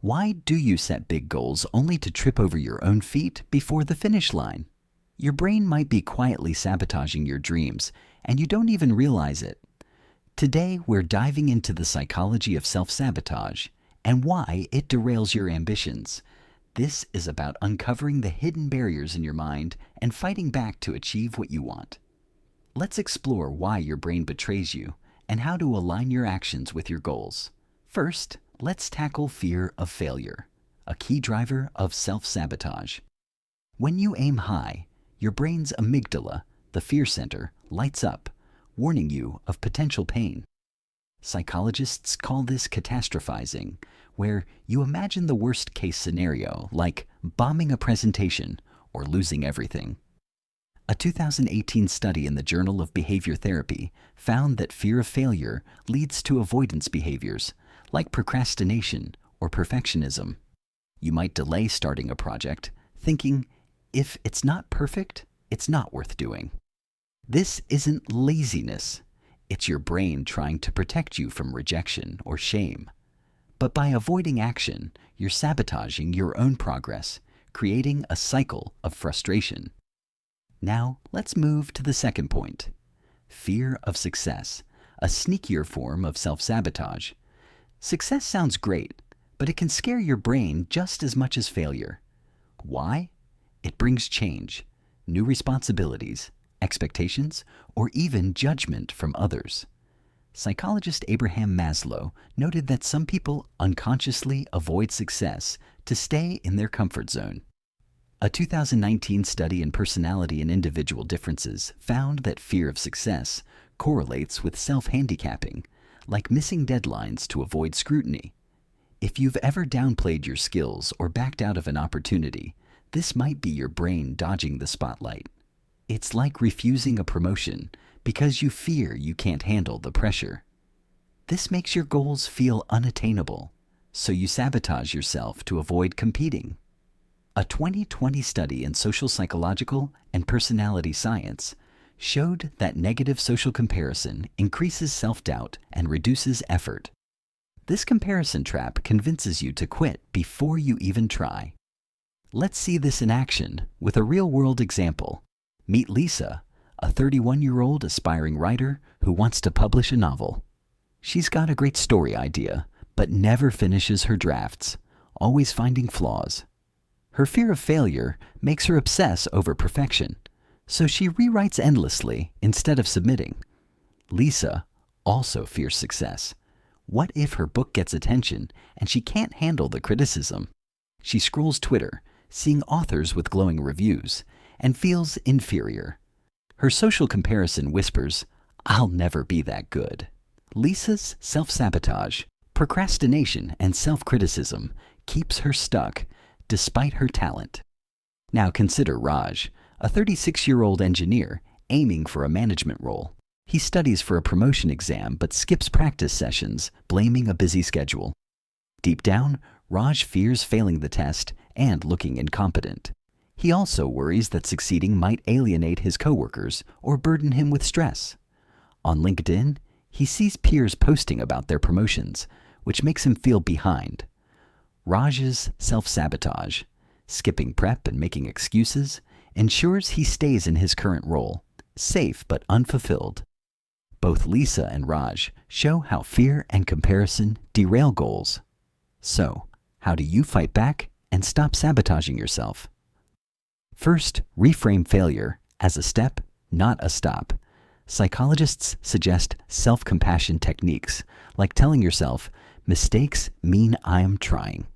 Why do you set big goals only to trip over your own feet before the finish line? Your brain might be quietly sabotaging your dreams, and you don't even realize it. Today, we're diving into the psychology of self-sabotage and why it derails your ambitions. This is about uncovering the hidden barriers in your mind and fighting back to achieve what you want. Let's explore why your brain betrays you and how to align your actions with your goals. First, let's tackle fear of failure, a key driver of self-sabotage. When you aim high, your brain's amygdala, the fear center, lights up, warning you of potential pain. Psychologists call this catastrophizing, where you imagine the worst-case scenario, like bombing a presentation or losing everything. A 2018 study in the Journal of Behavior Therapy found that fear of failure leads to avoidance behaviors, like procrastination or perfectionism. You might delay starting a project, thinking, if it's not perfect, it's not worth doing. This isn't laziness. It's your brain trying to protect you from rejection or shame. But by avoiding action, you're sabotaging your own progress, creating a cycle of frustration. Now, let's move to the second point. Fear of success, a sneakier form of self-sabotage. Success sounds great, but it can scare your brain just as much as failure. Why? It brings change, new responsibilities, expectations, or even judgment from others. Psychologist Abraham Maslow noted that some people unconsciously avoid success to stay in their comfort zone. A 2019 study in personality and individual differences found that fear of success correlates with self-handicapping, like missing deadlines to avoid scrutiny. If you've ever downplayed your skills or backed out of an opportunity, this might be your brain dodging the spotlight. It's like refusing a promotion because you fear you can't handle the pressure. This makes your goals feel unattainable, so you sabotage yourself to avoid competing. A 2020 study in social psychological and personality science showed that negative social comparison increases self-doubt and reduces effort. This comparison trap convinces you to quit before you even try. Let's see this in action with a real-world example. Meet Lisa, a 31-year-old aspiring writer who wants to publish a novel. She's got a great story idea, but never finishes her drafts, always finding flaws. Her fear of failure makes her obsess over perfection, so she rewrites endlessly instead of submitting. Lisa also fears success. What if her book gets attention and she can't handle the criticism? She scrolls Twitter, seeing authors with glowing reviews, and feels inferior. Her social comparison whispers, "I'll never be that good." Lisa's self-sabotage, procrastination, and self-criticism keeps her stuck despite her talent. Now consider Raj, a 36-year-old engineer aiming for a management role. He studies for a promotion exam but skips practice sessions, blaming a busy schedule. Deep down, Raj fears failing the test and looking incompetent. He also worries that succeeding might alienate his coworkers or burden him with stress. On LinkedIn, he sees peers posting about their promotions, which makes him feel behind. Raj's self-sabotage, skipping prep and making excuses, ensures he stays in his current role, safe but unfulfilled. Both Lisa and Raj show how fear and comparison derail goals. So, how do you fight back and stop sabotaging yourself? First, reframe failure as a step, not a stop. Psychologists suggest self-compassion techniques, like telling yourself, "Mistakes mean I'm trying."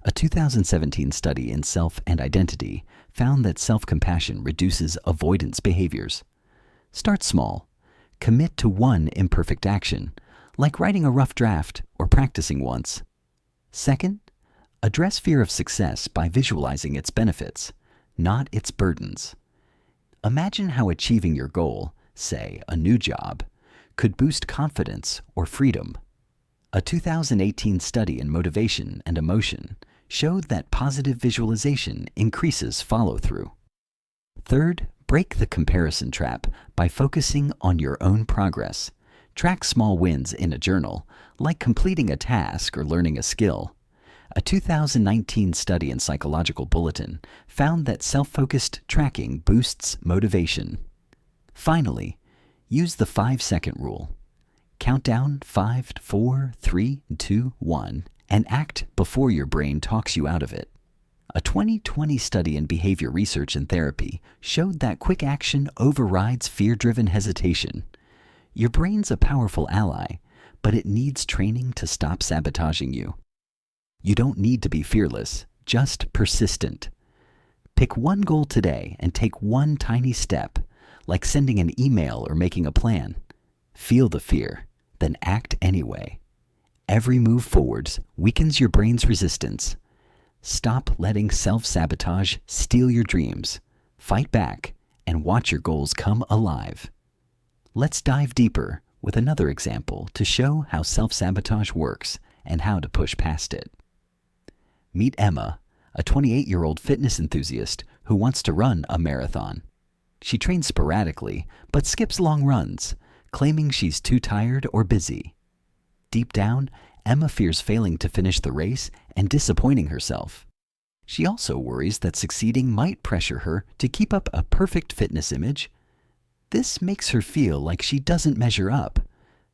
A 2017 study in Self and Identity found that self-compassion reduces avoidance behaviors. Start small. Commit to one imperfect action, like writing a rough draft or practicing once. Second, address fear of success by visualizing its benefits, not its burdens. Imagine how achieving your goal, say a new job, could boost confidence or freedom. A 2018 study in motivation and emotion showed that positive visualization increases follow-through. Third, break the comparison trap by focusing on your own progress. Track small wins in a journal, like completing a task or learning a skill. A 2019 study in Psychological Bulletin found that self-focused tracking boosts motivation. Finally, use the 5-second rule. Count down 5, 4, 3, 2, 1, and act before your brain talks you out of it. A 2020 study in behavior research and therapy showed that quick action overrides fear-driven hesitation. Your brain's a powerful ally, but it needs training to stop sabotaging you. You don't need to be fearless, just persistent. Pick one goal today and take one tiny step, like sending an email or making a plan. Feel the fear, then act anyway. Every move forwards weakens your brain's resistance. Stop letting self-sabotage steal your dreams. Fight back and watch your goals come alive. Let's dive deeper with another example to show how self-sabotage works and how to push past it. Meet Emma, a 28-year-old fitness enthusiast who wants to run a marathon. She trains sporadically, but skips long runs, claiming she's too tired or busy. Deep down, Emma fears failing to finish the race and disappointing herself. She also worries that succeeding might pressure her to keep up a perfect fitness image. This makes her feel like she doesn't measure up,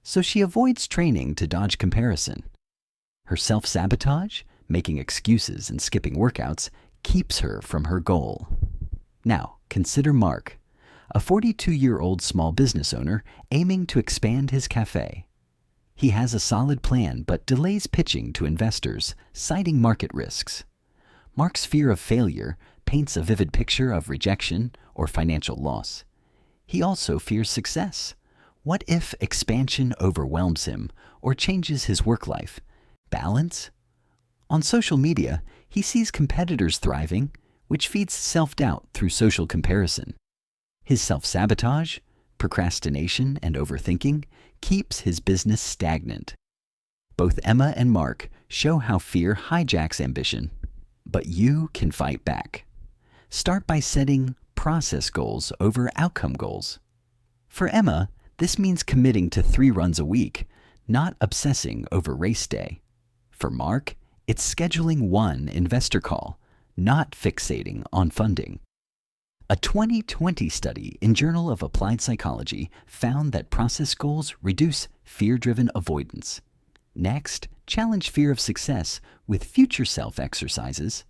so she avoids training to dodge comparison. Her self-sabotage, making excuses and skipping workouts, keeps her from her goal. Now, consider Mark, a 42-year-old small business owner aiming to expand his cafe. He has a solid plan but delays pitching to investors, citing market risks. Mark's fear of failure paints a vivid picture of rejection or financial loss. He also fears success. What if expansion overwhelms him or changes his work life? Balance? On social media, he sees competitors thriving, which feeds self-doubt through social comparison. His self-sabotage, procrastination, and overthinking keeps his business stagnant. Both Emma and Mark show how fear hijacks ambition, but you can fight back. Start by setting process goals over outcome goals. For Emma, this means committing to 3 runs a week, not obsessing over race day. For Mark, it's scheduling one investor call, not fixating on funding. A 2020 study in Journal of Applied Psychology found that process goals reduce fear-driven avoidance. Next, challenge fear of success with future self exercises.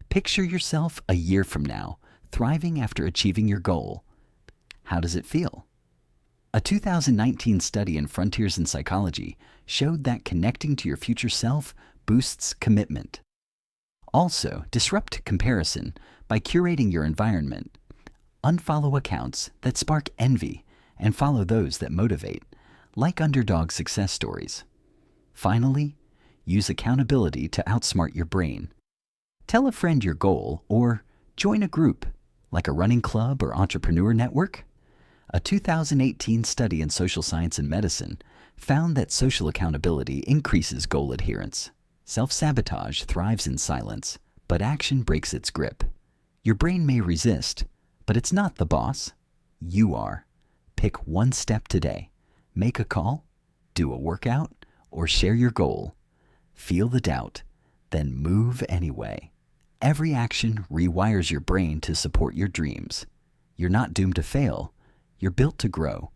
Picture yourself a year from now, thriving after achieving your goal. How does it feel? A 2019 study in Frontiers in Psychology showed that connecting to your future self boosts commitment. Also, disrupt comparison by curating your environment. Unfollow accounts that spark envy and follow those that motivate, like underdog success stories. Finally, use accountability to outsmart your brain. Tell a friend your goal or join a group, like a running club or entrepreneur network. A 2018 study in Social Science and Medicine found that social accountability increases goal adherence. Self-sabotage thrives in silence, but action breaks its grip. Your brain may resist, but it's not the boss. You are. Pick one step today. Make a call, do a workout, or share your goal. Feel the doubt, then move anyway. Every action rewires your brain to support your dreams. You're not doomed to fail. You're built to grow.